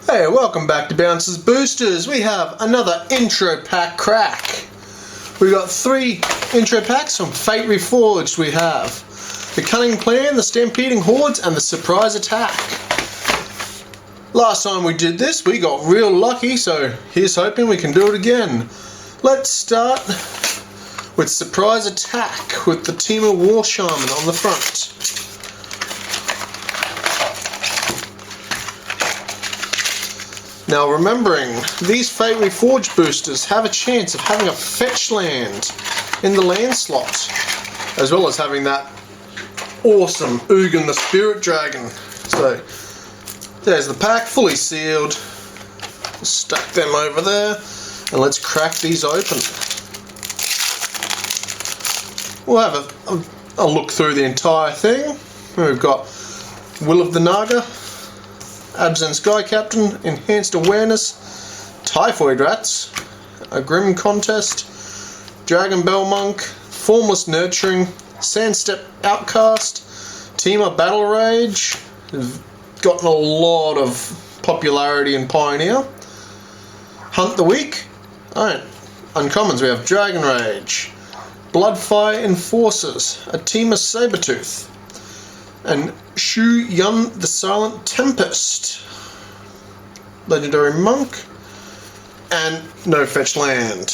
Hey, welcome back to Bouncers Boosters. We have another intro pack crack. We got 3 intro packs from Fate Reforged. We have the Cunning Plan, the Stampeding Hordes, and the Surprise Attack. Last time we did this, we got real lucky, so here's hoping we can do it again. Let's start with Surprise Attack with the Temur War Shaman on the front. Now remembering, these Fate Reforged boosters have a chance of having a fetch land in the land slot, as well as having that awesome Ugin the Spirit Dragon. So there's the pack, fully sealed. Stack them over there, and let's crack these open. We'll have a look through the entire thing. We've got Will of the Naga, Absent Sky Captain, Enhanced Awareness, Typhoid Rats, a Grim Contest, Dragon Bell Monk, Formless Nurturing, Sandstep Outcast, Temur Battle Rage, has gotten a lot of popularity in Pioneer, Hunt the Weak. Alright, uncommons we have Dragon Rage, Bloodfire Enforcers, a Temur Sabertooth, and Shu Yun the Silent Tempest, Legendary Monk, and no fetch land.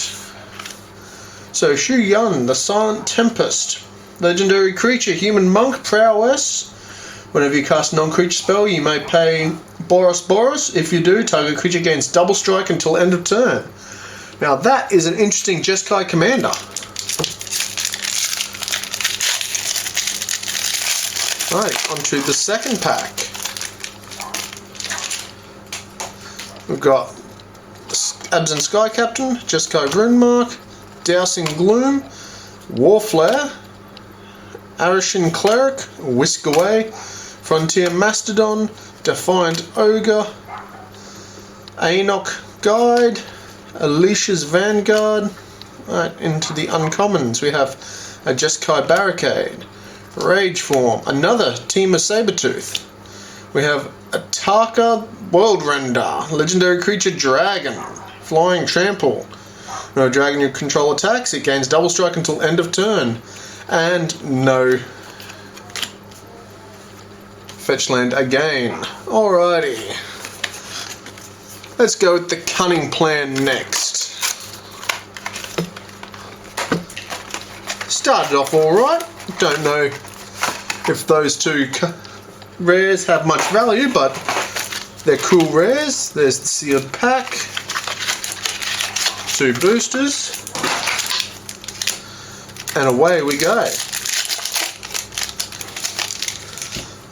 So Shu Yun the Silent Tempest, Legendary Creature, Human Monk, Prowess. Whenever you cast a non-creature spell, you may pay Boros. If you do, target creature gains double strike until end of turn. Now that is an interesting Jeskai commander. Right, onto the second pack. We've got Absent Sky Captain, Jeskai Runemark, Dousing Gloom, Warflare, Arishin Cleric, Whisk Away, Frontier Mastodon, Defiant Ogre, Aenok Guide, Alicia's Vanguard. Right, into the uncommons we have a Jeskai Barricade, Rage Form, another Temur Sabertooth. We have a Taka World Render, Legendary Creature Dragon, Flying Trample. No dragon you control attacks, it gains double strike until end of turn. And no fetch land again. Alrighty. Let's go with the Cunning Plan next. Started off alright. Don't know if those 2 rares have much value, but they're cool rares. There's the sealed pack, 2 boosters, and away we go.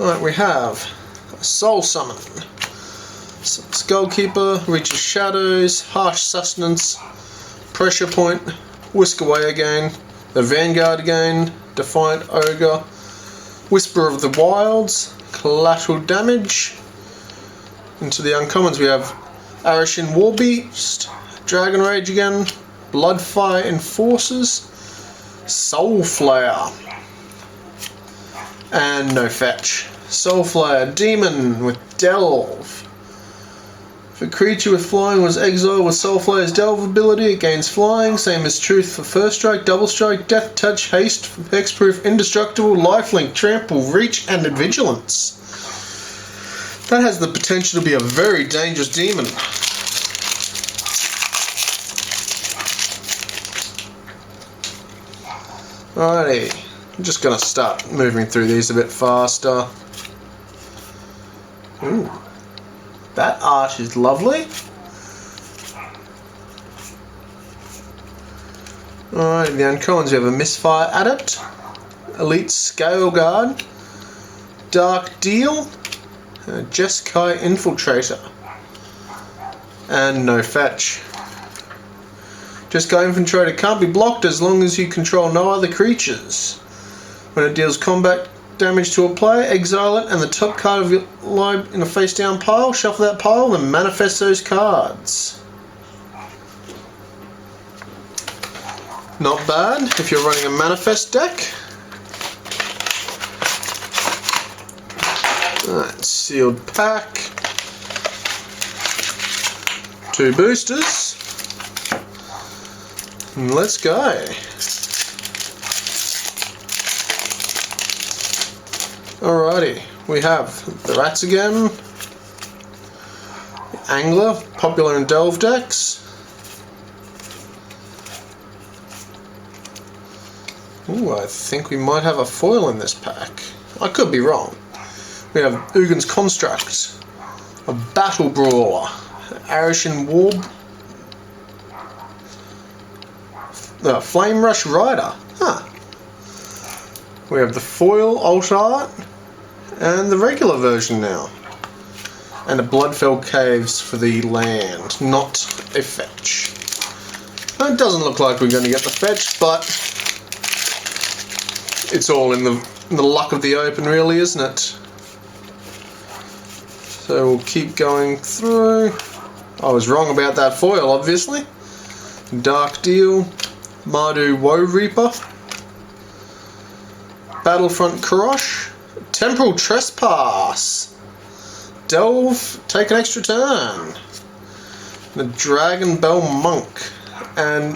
Alright, we have a Soul Summon, Skullkeeper, Reach of Shadows, Harsh Sustenance, Pressure Point, Whisk Away again, the Vanguard again, Defiant Ogre, Whisper of the Wilds, Collateral Damage. Into the uncommons we have Arishin Warbeast, Dragon Rage again, Bloodfire Enforcers, Soulflare, and no fetch. Soulflare Demon with Delve. If a creature with flying was exiled with Soulflare's Delve ability, it gains flying, same as Truth for first strike, double strike, death touch, haste, hexproof, indestructible, lifelink, trample, reach, and vigilance. That has the potential to be a very dangerous demon. Alrighty, I'm just going to start moving through these a bit faster. Ooh. That art is lovely. Alright, the uncommons we have a Misfire Adept, Elite Scale Guard, Dark Deal, a Jeskai Infiltrator, and no fetch. Jeskai Infiltrator can't be blocked as long as you control no other creatures. When it deals combat damage to a player, exile it and the top card of your library in a face down pile, shuffle that pile and manifest those cards. Not bad if you're running a manifest deck. Alright, sealed pack. 2 boosters. And let's go. Alrighty, we have the rats again. Angler, popular in Delve decks. Ooh, I think we might have a foil in this pack. I could be wrong. We have Ugin's Construct, a Battle Brawler, Arishan Warb, the Flame Rush Rider. Huh. We have the foil alt art and the regular version now. And a Bloodfell Caves for the land, not a fetch. It doesn't look like we're going to get the fetch, but it's all in the luck of the open, really, isn't it? So we'll keep going through. I was wrong about that foil, obviously. Dark Deal, Mardu Woe Reaper, Battlefront Karosh, Temporal Trespass, Delve, take an extra turn, the Dragon Bell Monk, and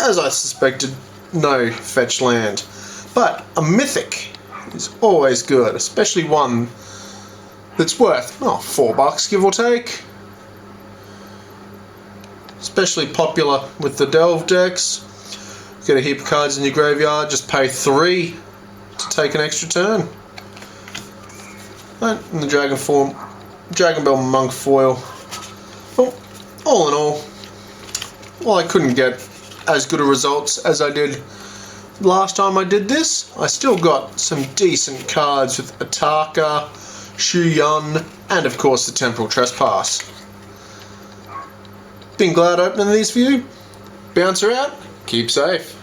as I suspected, no fetch land. But a mythic is always good, especially one that's worth $4 give or take. Especially popular with the Delve decks. Get a heap of cards in your graveyard, just pay 3 to take an extra turn. And the Dragon Bell Monk foil. Well, all in all, well, I couldn't get as good a results as I did last time I did this. I still got some decent cards with Ataka, Shu Yun, and of course the Temporal Trespass. Been glad opening these for you. Bouncer out. Keep safe.